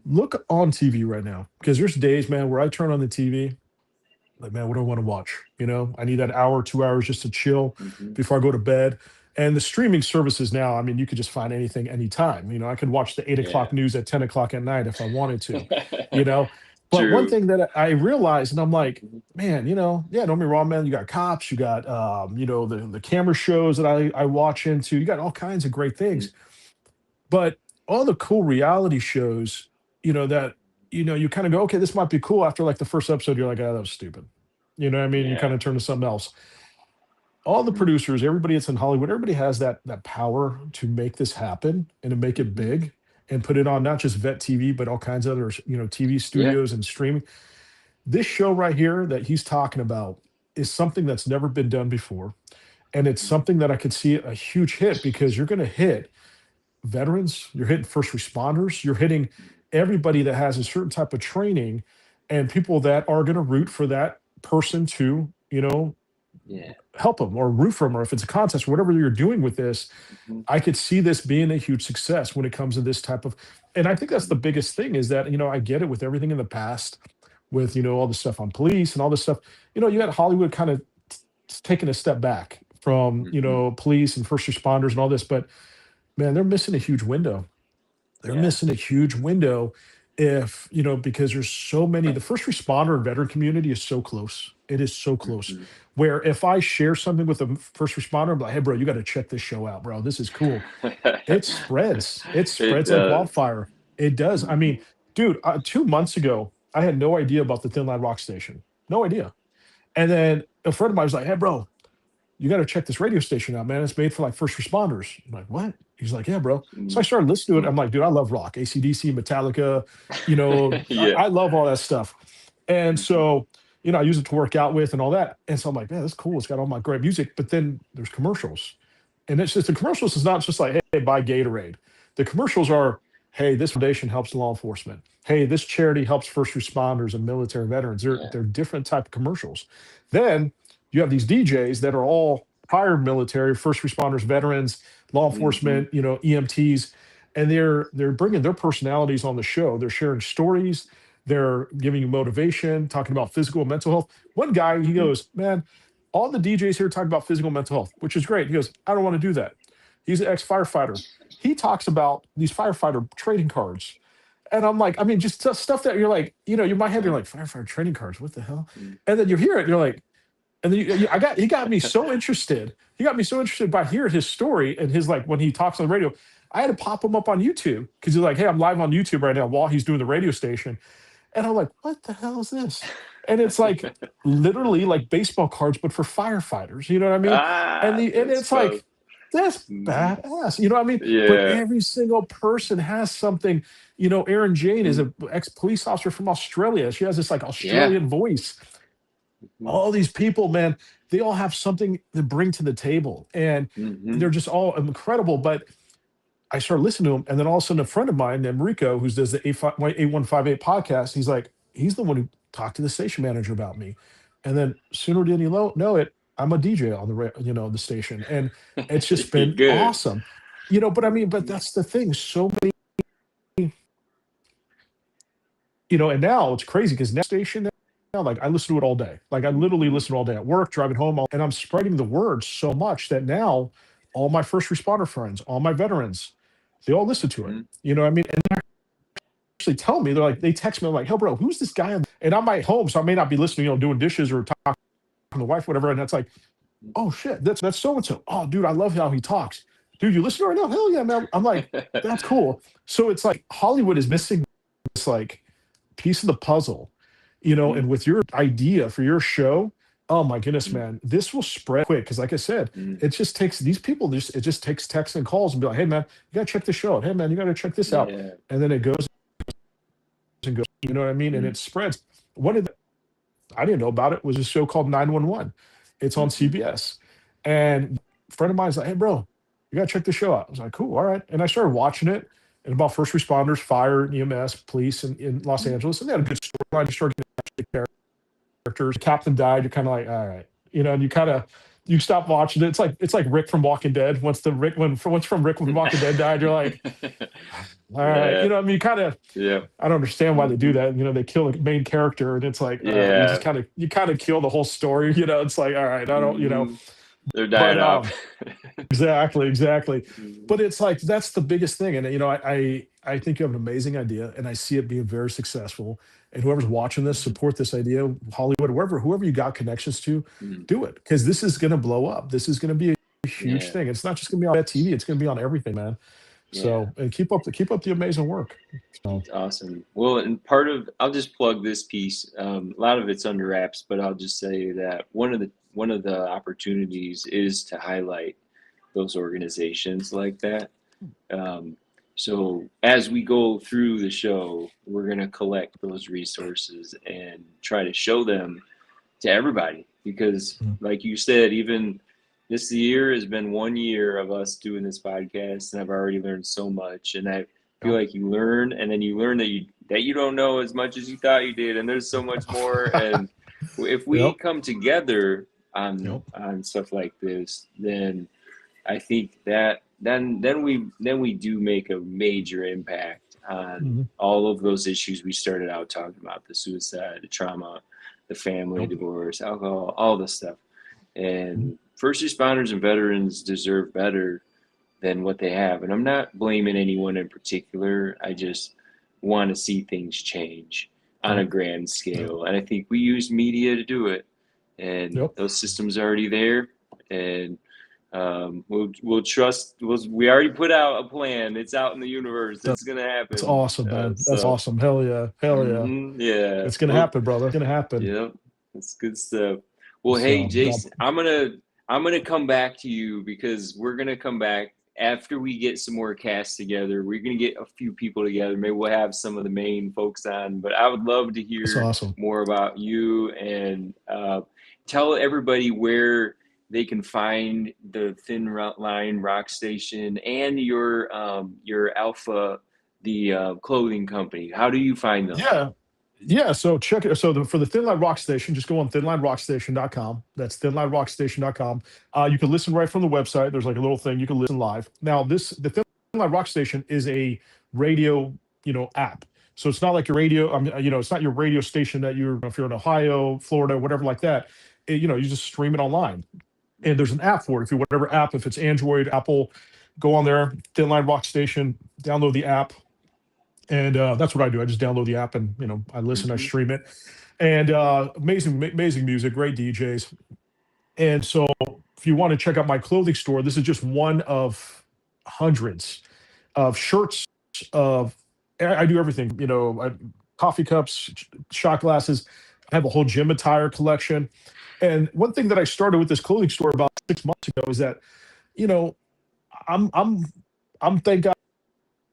look on TV right now because there's days, man, where I turn on the TV. Like, man, what do I want to watch? I need that hour, 2 hours just to chill Hmm. before I go to bed. And the streaming services now, I mean, you could just find anything anytime. I could watch the 8 o'clock Yeah. news at 10 o'clock at night if I wanted to, you know. But one True. thing that I realized, and I'm like, Mhm. man, yeah, don't be wrong, man. You got cops, you got, the camera shows that I watch into. You got all kinds of great things. But all the cool reality shows, that, you kind of go, okay, this might be cool. After like the first episode, you're like, oh, that was stupid. You know what I mean? You kind Yeah. of turn to something else. All the Hmm. producers, everybody that's in Hollywood, everybody has that power to make this happen and to make it Hmm. big and put it on not just Vet TV, but all kinds of other, TV Yeah. studios and streaming. This show right here that he's talking about is something that's never been done before. And it's Mhm. something that I could see a huge hit because you're going to hit veterans, you're hitting first responders, you're hitting everybody that has a certain type of training and people that are going to root for that person to, Yeah. help them or root for them, or if it's a contest or whatever you're doing with this. Hmm. I could see this being a huge success when it comes to this type of, and I think that's the biggest thing is that, I get it with everything in the past with, all the stuff on police and all this stuff, you got Hollywood kind of taking a step back from, Hmm. police and first responders and all this, but man, they're missing a huge window. They're Yeah. missing a huge window if, because there's so many, the first responder and veteran community is so close. It is so close. Hmm. Where if I share something with a first responder, I'm like, hey, bro, you got to check this show out, bro. This is cool. It spreads. It It spreads like does. wildfire. It does. I Hmm. mean, dude, 2 months ago, I had no idea about the Thin Line Rock Station. No idea. And then a friend of mine was like, hey, bro, you got to check this radio station out, man. It's made for like first responders. I'm like, what? He's like, yeah, bro. So I started listening to it. I'm like, dude, I love rock, AC/DC, Metallica. Yeah. I love all that stuff. And Hmm. so, I use it to work out with and all that. And so I'm like, man, that's cool. It's got all my great music. But then there's commercials. And it's just the commercials is not just like, hey, buy Gatorade. The commercials are, hey, this foundation helps law enforcement. Hey, this charity helps first responders and military veterans. Yeah. They're different type of commercials. Then you have these DJs that are all prior military, first responders, veterans, law Hmm. enforcement, EMTs, and they're bringing their personalities on the show. They're sharing stories. They're giving you motivation, talking about physical and mental health. One guy, he Hmm. goes, man, all the DJs here talk about physical and mental health, which is great. He goes, I don't want to do that. He's an ex-firefighter. He talks about these firefighter trading cards. And I'm like, I mean, just stuff that you're like, in my head, you're like, firefighter trading cards, what the hell? And then you hear it, and you're like, and then he got me so interested. He got me so interested by hearing his story and his like when he talks on the radio. I had to pop him up on YouTube because he's like, hey, I'm live on YouTube right now while he's doing the radio station. And I'm like, what the hell is this? And it's like literally like baseball cards, but for firefighters. You know what I mean? Ah, And that's it's tough. like, that's Hmm. badass. You know what I mean? But Yeah. every single person has something. Erin Jane is Hmm. an ex-police officer from Australia. She has this like Yeah. Australian voice. Hmm. All these people, man, they all have something to bring to the table. And Hmm. they're just all incredible. But I started listening to them, and then all of a sudden, a friend of mine named Rico, who does the 8158 podcast, he's the one who talked to the station manager about me. And then sooner than you know it, I'm a DJ on the station, and it's just been Good. awesome. But I mean, but that's the thing. So many, and now it's crazy because now station now, like I listen to it all day. Like I literally Hmm. listen all day at work, driving home, and I'm spreading the word so much that now all my first responder friends, all my veterans, they all listen to it. Hmm. You know what I mean? And they actually tell me, they're like, they text me, I'm like, hey, bro, who's this guy? And I'm at home, so I may not be listening, doing dishes or talking to the wife, whatever. And that's like, oh shit, that's so and so. Oh, dude, I love how he talks. dude, you listen right now? Hell yeah, man. I'm like, that's cool. So it's like Hollywood is missing this like piece of the puzzle, Mhm, and with your idea for your show, oh my goodness, mhm, man, this will spread quick. Cause like I said, mhm. it just takes these people, it just takes texts and calls and be like, hey man, you gotta check this show out. Hey man, you gotta check this out. Yeah. And then it goes and goes, you know what I mean? And Mhm, it spreads. One of the I didn't know about it was a show called 911. It's on mhm, CBS. And a friend of mine's like, hey, bro, you got to check the show out. I was like, cool. All right. And I started watching it and about first responders, fire, EMS, police in Los mhm. Angeles. And they had a good storyline. You start getting the characters. The captain died. You're kind of like, all right. And you stop watching it. It's like Rick from Walking Dead. Once from Rick from Walking Dead died, you're like, all right. Yeah. You kind of Yeah. I don't understand why they do Mhm. that. They kill the main character, and it's like you just Yeah. kind of kill the whole story. It's like all right, I don't. Mhm. They're But dying off. exactly. Mhm. But it's like that's the biggest thing, and I think you have an amazing idea, and I see it being very successful. And whoever's watching this, Mhm. support this idea, Hollywood, whoever you got connections to, Mhm. do it because this is going to blow up. This is going to be a huge Yeah. thing. It's not just going to be on that TV; it's going to be on everything, man. Yeah. So, and keep up the amazing work. So, It's awesome. Well, and part of I'll just plug this piece. A lot of it's under wraps, but I'll just say that one of the opportunities is to highlight those organizations like that. Um, so as we go through the show, we're gonna collect those resources and try to show them to everybody because, mm, like you said, even this year has been 1 year of us doing this podcast, and I've already learned so much. And I feel yeah. like you learn, and then you learn that you don't know as much as you thought you did, and there's so much more. And if we Yep. come together on Yep. stuff like this, then I think that then we do make a major impact on Mhm. all of those issues we started out talking about: the suicide, the trauma, the family, Yep. divorce, alcohol, all this stuff. Mhm. And first responders and veterans deserve better than what they have. And I'm not blaming anyone in particular. I just want to see things change on a Yep. grand Yep. scale. And I think we use media to do it. And Yep. those systems are already there. And we'll trust. We already put out a plan. It's out in the universe. That- It's gonna That's happen. awesome, man. That's So awesome. Hell yeah. Hell yeah. yeah. It's gonna Well, happen, brother. It's gonna happen. yeah, that's good stuff. Well, hey, So, no, Jason, I'm gonna come back to you because we're gonna come back after we get some more casts together. We're gonna get a few people together. Maybe we'll have some of the main folks on, but I would love to that's hear awesome. more about you and tell everybody where they can find the Line Rock Station and your Alpha, the clothing company. How do you find them? Yeah. Yeah. So check it. So for the Thin Line Rock Station, just go on thinlinerockstation.com. That's thinlinerockstation.com. You can listen right from the website. There's like a little thing you can listen live. Now, the Thin Line Rock Station is a radio, app. So it's not like your radio. It's not your radio station that if you're in Ohio, Florida, whatever like that. You just stream it online. And there's an app for it. Whatever app, if it's Android, Apple, go on there, Thin Line Rock Station, download the app, and that's what I do. I just download the app and I listen, I Hmm. stream it, and amazing music, great DJs. And so, if you want to check out my clothing store, this is just one of hundreds of shirts. Of I do everything. Coffee cups, shot glasses. I have a whole gym attire collection. And one thing that I started with this clothing store about 6 months ago is that you know I'm I'm I'm thank God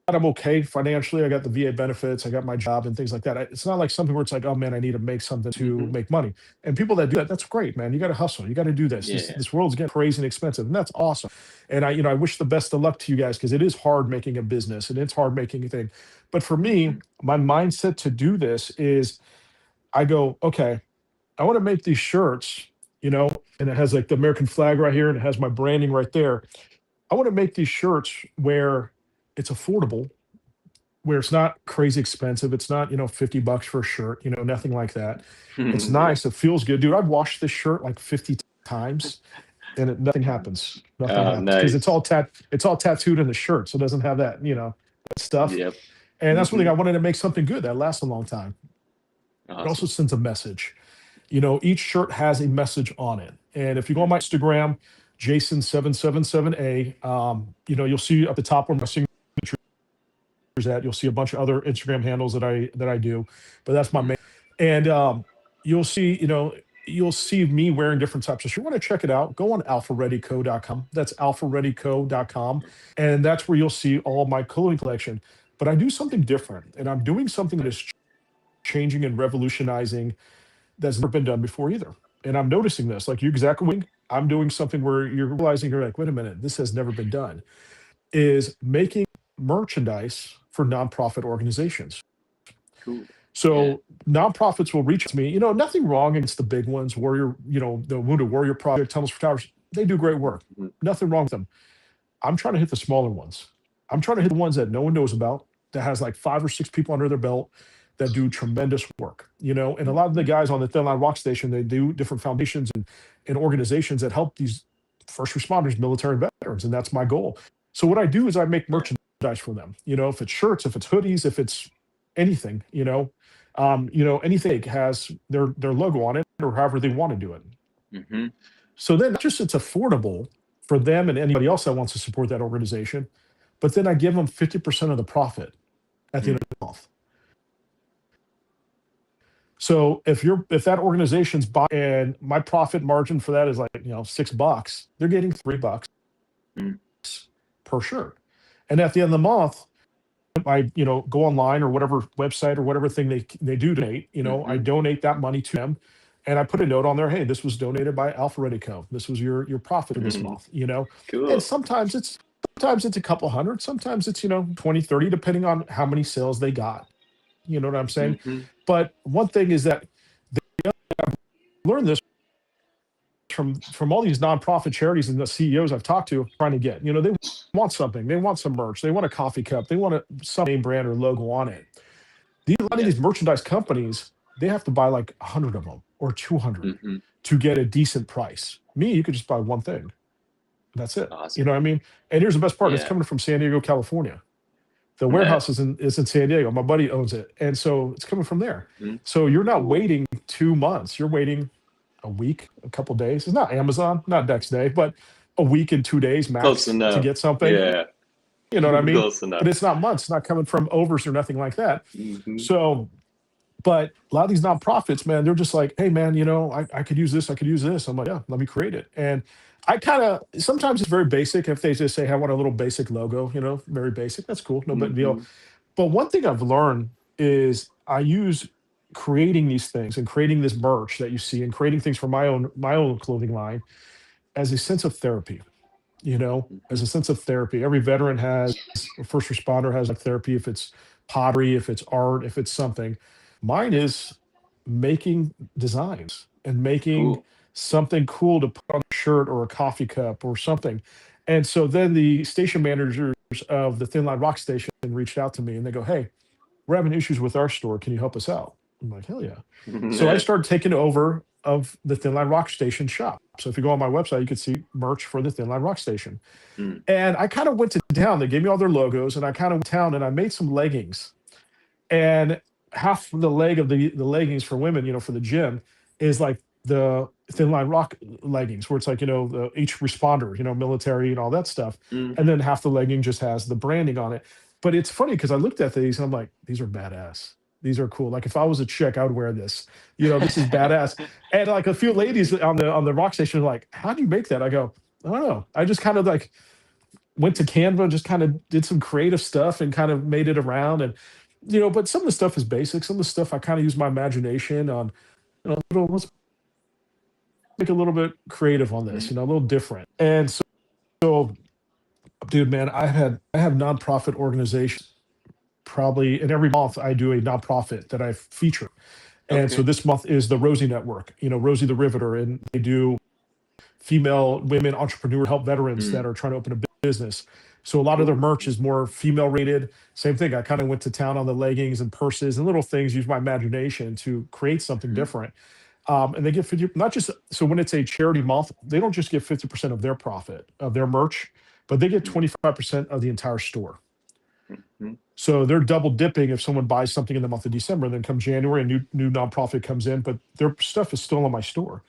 I'm okay financially. I got the VA benefits, I got my job and things like that. It's not like something where it's like, oh man, I need to make something to Hmm. make money. And people that do that, that's great, man. You got to hustle. You got to do this. This Yeah. this world's getting crazy and expensive, and that's awesome. And I wish the best of luck to you guys because it is hard making a business and it's hard making a thing. But for me, Hmm. my mindset to do this is I go, okay, I want to make these shirts, and it has like the American flag right here and it has my branding right there. I want to make these shirts where it's affordable, where it's not crazy expensive. It's not, $50 for a shirt, nothing like that. It's Yeah. nice. It feels good. Dude, I've washed this shirt like 50 times and nothing happens. Nothing happens because Nice. it's all tattooed in the shirt. So it doesn't have that, that stuff. Yep. And that's one thing Hmm. I wanted to make something good that lasts a long time. It also Awesome. sends a message. Each shirt has a message on it. And if you go on my Instagram, Jason777A. You'll see at the top where my signature is at. You'll see a bunch of other Instagram handles that I do, but that's my main. And you'll see, you'll see me wearing different types of shirts. You want to check it out, go on alphareadyco.com. That's alphareadyco.com. And that's where you'll see all my clothing collection. But I do something different, and I'm doing something that is changing and revolutionizing that's never been done before either. And I'm noticing this, like you exactly, I'm doing something where you're realizing, you're like, wait a minute, this has never been done, is making merchandise for nonprofit organizations. Cool. So nonprofits will reach out to me, nothing wrong against the big ones, Warrior, the Wounded Warrior Project, Tunnels for Towers, they do great work. Nothing wrong with them. I'm trying to hit the smaller ones. I'm trying to hit the ones that no one knows about, that has like 5 or 6 people under their belt that do tremendous work, and a lot of the guys on the Thin Line Rock Station, they do different foundations and organizations that help these first responders, military veterans, and that's my goal. So what I do is I make merchandise for them, if it's shirts, if it's hoodies, if it's anything, anything has their logo on it or however they want to do it. So then not just it's affordable for them and anybody else that wants to support that organization, but then I give them 50% of the profit at the end of the month. So if that organization's buying, and my profit margin for that is like, $6, they're getting $3 per shirt. And at the end of the month, I, go online or whatever website or whatever thing they do donate, I donate that money to them, and I put a note on there, hey, this was donated by Alpha Ready Co. This was your profit for this month, Cool. And sometimes it's a couple hundred, sometimes it's, 20, 30, depending on how many sales they got. You know what I'm saying? But one thing is that I've learned this from all these nonprofit charities and the CEOs I've talked to, trying to get, they want something, they want some merch, they want a coffee cup, they want some name brand or logo on it. A lot of these merchandise companies, they have to buy like 100 of them or 200 to get a decent price. Me, you could just buy one thing. That's it. Awesome. You know what I mean? And here's the best part. It's coming from San Diego, California. The warehouse is in San Diego. My buddy owns it. And so it's coming from there. So you're not waiting 2 months. You're waiting a week, a couple days. It's not Amazon, not next day, but a week and 2 days max to get something. Yeah. You know what I mean? Close enough. But it's not months. It's not coming from overs or nothing like that. So, but a lot of these nonprofits, man, they're just like, hey, man, I could use this. I could use this. I'm like, yeah, let me create it. And I kind of, sometimes it's very basic. If they just say, hey, I want a little basic logo, very basic, that's cool. No big deal. But one thing I've learned is I use creating these things and creating this merch that you see and creating things for my own clothing line as a sense of therapy, as a sense of therapy. Every veteran has, a first responder has like therapy, if it's pottery, if it's art, if it's something. Mine is making designs and making something cool to put on a shirt or a coffee cup or something. And so then the station managers of the Thin Line Rock Station reached out to me and they go, hey, we're having issues with our store. Can you help us out? I'm like, hell yeah. So I started taking over of the Thin Line Rock Station shop. So if you go on my website, you can see merch for the Thin Line Rock Station. And I kind of went to town. They gave me all their logos, and I kind of went to town and I made some leggings. And half the leg of the leggings for women, for the gym, is like the Thin Line Rock leggings, where it's like, each responder, military and all that stuff. And then half the legging just has the branding on it. But it's funny because I looked at these and I'm like, these are badass. These are cool. Like if I was a chick, I would wear this. This is badass. And like a few ladies on the rock station are like, how do you make that? I go, I don't know. I just kind of like went to Canva, just kind of did some creative stuff and kind of made it around. And, but some of the stuff is basic. Some of the stuff I kind of use my imagination on, let's make a little bit creative on this, a little different. And so dude, man, I have nonprofit organizations. Probably, and every month I do a nonprofit that I feature. And so this month is the Rosie Network, Rosie the Riveter, and they do female women entrepreneur help veterans that are trying to open a business. So a lot of their merch is more female rated. Same thing. I kind of went to town on the leggings and purses and little things, use my imagination to create something different. And they get 50, not just, so when it's a charity month, they don't just get 50% of their profit of their merch, but they get 25% of the entire store. So they're double dipping if someone buys something in the month of December, then come January, a new nonprofit comes in, but their stuff is still on my store.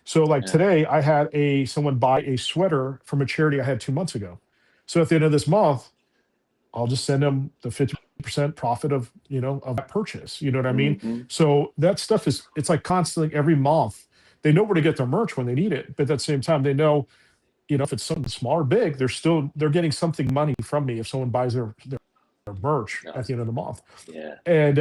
So like Yeah. today, I had someone buy a sweater from a charity I had 2 months ago. So at the end of this month, I'll just send them the 50% profit of, of that purchase. You know what I mean? Mm-hmm. So that stuff it's like constantly every month. They know where to get their merch when they need it, but at the same time, they know, if it's something small or big, they're getting something money from me if someone buys their merch at the end of the month. Yeah. And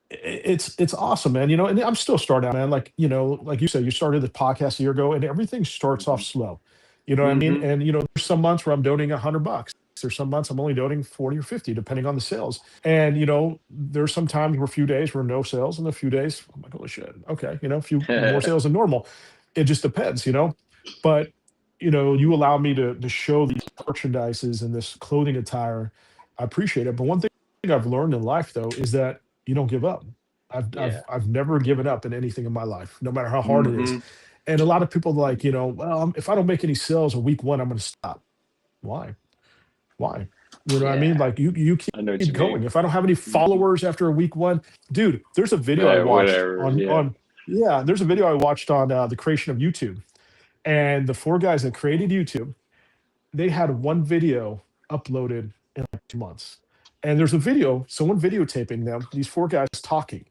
it's awesome, man. And I'm still starting out, man. Like, like you said, you started the podcast a year ago, and everything starts off slow. You know what I mean? Mm-hmm. And there's some months where I'm donating $100. There's some months I'm only donating 40 or 50, depending on the sales. And there's some times where a few days where no sales, and a few days I'm like, holy shit, okay, a few more sales than normal. It just depends, But you allow me to show these merchandises and this clothing attire. I appreciate it. But one thing I've learned in life, though, is that you don't give up. I've Yeah. I've I've never given up in anything in my life, no matter how hard it is. Mm-hmm. And a lot of people are like, well, if I don't make any sales in week one, I'm going to stop. Why? Why? You know what I mean? Yeah. Like you I know what keep you going. mean. If I don't have any followers after week one, dude, there's a video I Right, watched whatever. on Yeah. there's a video I watched on the creation of YouTube, and the four guys that created YouTube, they had one video uploaded in like 2 months. And there's a video, someone videotaping them, these four guys talking.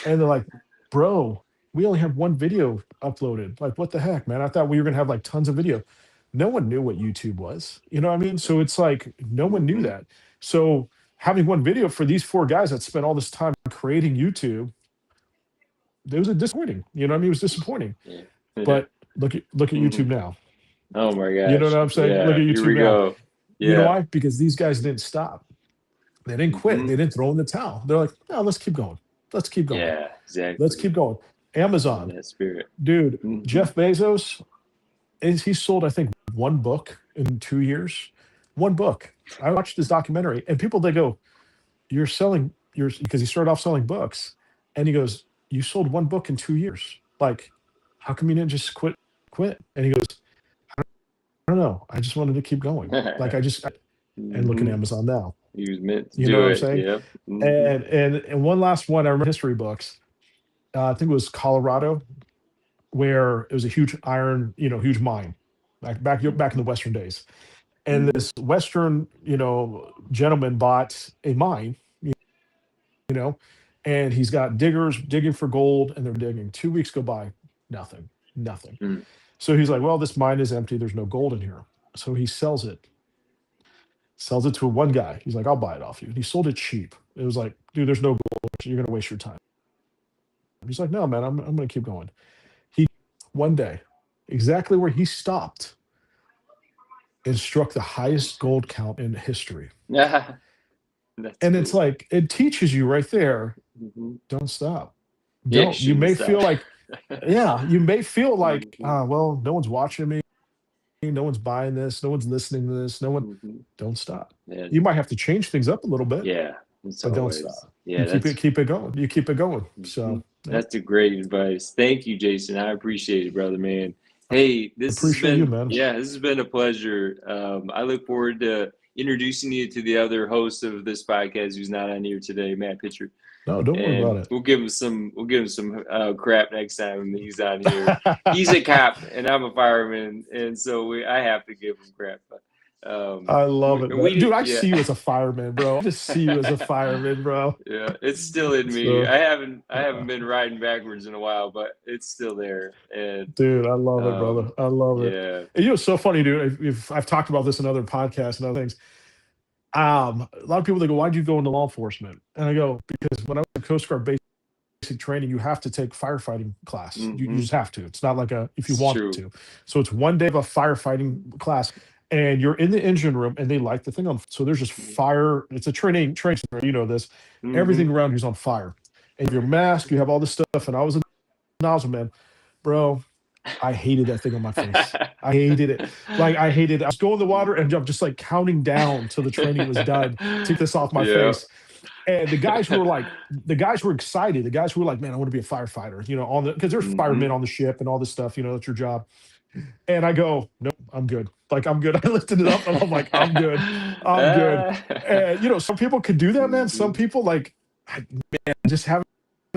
And they're like, bro, we only have one video uploaded. Like, what the heck, man? I thought we were going to have like tons of video. No one knew what YouTube was. You know what I mean? So it's like, no one knew Mm-hmm. that. So having one video for these four guys that spent all this time creating YouTube, it was disappointing. You know what I mean? It was disappointing. Yeah. But look at YouTube now. Oh my gosh. You know what I'm saying? Yeah. Look at Here YouTube we now. go. Yeah. You know why? Because these guys didn't stop. They didn't quit. They didn't throw in the towel. They're like, no, let's keep going. Let's keep going. Yeah, exactly. Let's keep going. Amazon, That spirit. dude, Mhm. Jeff Bezos, he sold, I think, one book in 2 years. One book. I watched this documentary, and people, they go, because he started off selling books. And he goes, you sold one book in 2 years. Like, how come you didn't just quit? And he goes, I don't know. I just wanted to keep going. Like, and look at Mhm. Amazon now. He was meant to You do know what I'm it. saying? Yep. Mhm. And one last one, I remember history books. I think it was Colorado, where it was a huge huge mine, back in the Western days. And this Western, gentleman bought a mine, you know, and he's got diggers digging for gold, and they're digging. 2 weeks go by, nothing. Mm. So he's like, well, this mine is empty. There's no gold in here. So he sells it to one guy. He's like, I'll buy it off you. And he sold it cheap. It was like, dude, there's no gold. You're going to waste your time. He's like, no, man, I'm going to keep going. One day, exactly where he stopped, and struck the highest gold count in history. That's And it's cool. like, it teaches you right there, Mhm. don't stop. Yeah, Don't. You shouldn't may stop. feel like, you may feel like, Mhm. well, no one's watching me. No one's buying this. No one's listening to this. No one. Mhm. Don't stop. Yeah. You might have to change things up a little bit, Yeah. It's but don't always. stop. Yeah, You keep it going. You keep it going. So Mhm. That's a great advice. Thank you, Jason. I appreciate it, brother, man. Hey, this has appreciate you, been man. this has been a pleasure. I look forward to introducing you to the other host of this podcast who's not on here today, Matt Pitcher. No, don't worry about And it. we'll give him some crap next time he's on here. He's a cop and I'm a fireman, and so I have to give him crap. But, I love it, man. Dude, I yeah. see you as a fireman, bro. I just see you as a fireman, bro. Yeah, it's still in me. So, I haven't been riding backwards in a while, but it's still there. And dude, I love it, brother. I love it. yeah, And it's so funny, dude. If I've talked about this in other podcasts and other things. A lot of people, they go, why'd you go into law enforcement? And I go, because when I was in Coast Guard basic training, you have to take firefighting class. You just have to. It's not like if you It's want true. to. So it's one day of a firefighting class, and you're in the engine room, and they light the thing on. So there's just fire. It's a training center. You know this. Everything around you's on fire, and your mask. You have all this stuff. And I was a nozzle man, bro. I hated that thing on my face. I hated it. Like, I hated it. I was going in the water, and I'm just like counting down till the training was done. Take this off my face. And the guys who were excited, the guys who were like, man, I want to be a firefighter, because there's firemen on the ship and all this stuff, that's your job. And I go, nope, I'm good. Like, I'm good. I lifted it up, and I'm like, I'm good. And, some people could do that, man. Some people, like, man, just having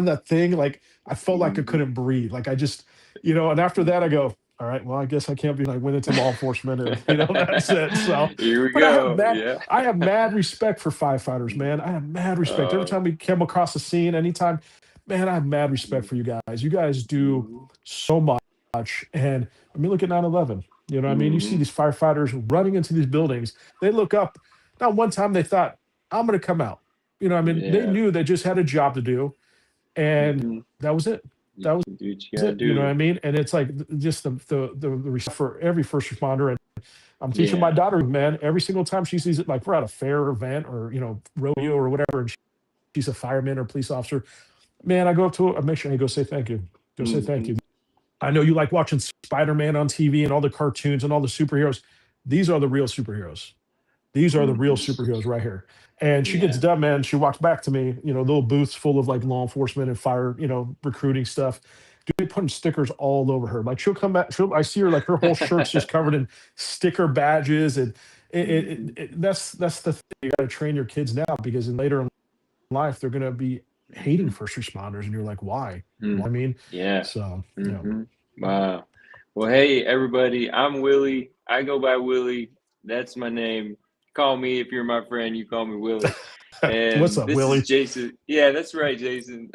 that thing, like I felt like I Mhm. couldn't breathe. Like I just, and after that I go, all right, well, I guess I can't be. I went into law enforcement, and that's it. So, Here we but go. Yeah. I have mad respect for firefighters, man. I have mad respect. Every Uh, time we come across the scene, anytime, man, I have mad respect for you guys. You guys do mhm. so much. And I mean, look at 9/11. You know what I mean? You see Mhm. these firefighters running into these buildings. They look up. Not one time they thought, I'm going to come out. I mean, they Yeah. knew they just had a job to do, and Mhm. that was it. You That was do what you gotta it. You know what I do. mean? And it's like just the respect for every first responder. And I'm teaching my Yeah. daughter, man, every single time she sees it, like we're at a fair event or rodeo or whatever, and she's a fireman or police officer. Man, I go up to her, I make sure I go say thank you. Go say thank Mhm. you. I know you like watching Spider-Man on TV and all the cartoons and all the superheroes. These are the real superheroes. These are the real Mhm. superheroes right here. And she gets Yeah. done, man. She walks back to me, little booths full of like law enforcement and fire, recruiting stuff. Dude, putting stickers all over her. Like she'll come back, I see her like her whole shirt's just covered in sticker badges. And Mhm. that's the thing. You got to train your kids now, because in later in life, they're going to be hating Mhm. first responders. And you're like, why? Mm. Well, I mean, Yeah. so, Mhm. Wow. Well, hey, everybody, I'm Willie. I go by Willie. That's my name. Call me if you're my friend. You call me Willie. What's And up, this is Willie? Jason. Yeah, that's right, Jason.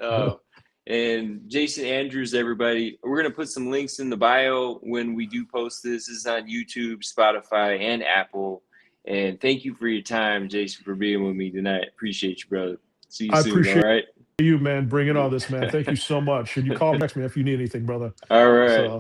And Jason Andrews, everybody. We're going to put some links in the bio when we do post this. This is on YouTube, Spotify, and Apple. And thank you for your time, Jason, for being with me tonight. Appreciate you, brother. See you I soon. All appreciate right. you, man, bringing all this, man. Thank you so much. And you call me, text me if you need anything, brother. All right. So.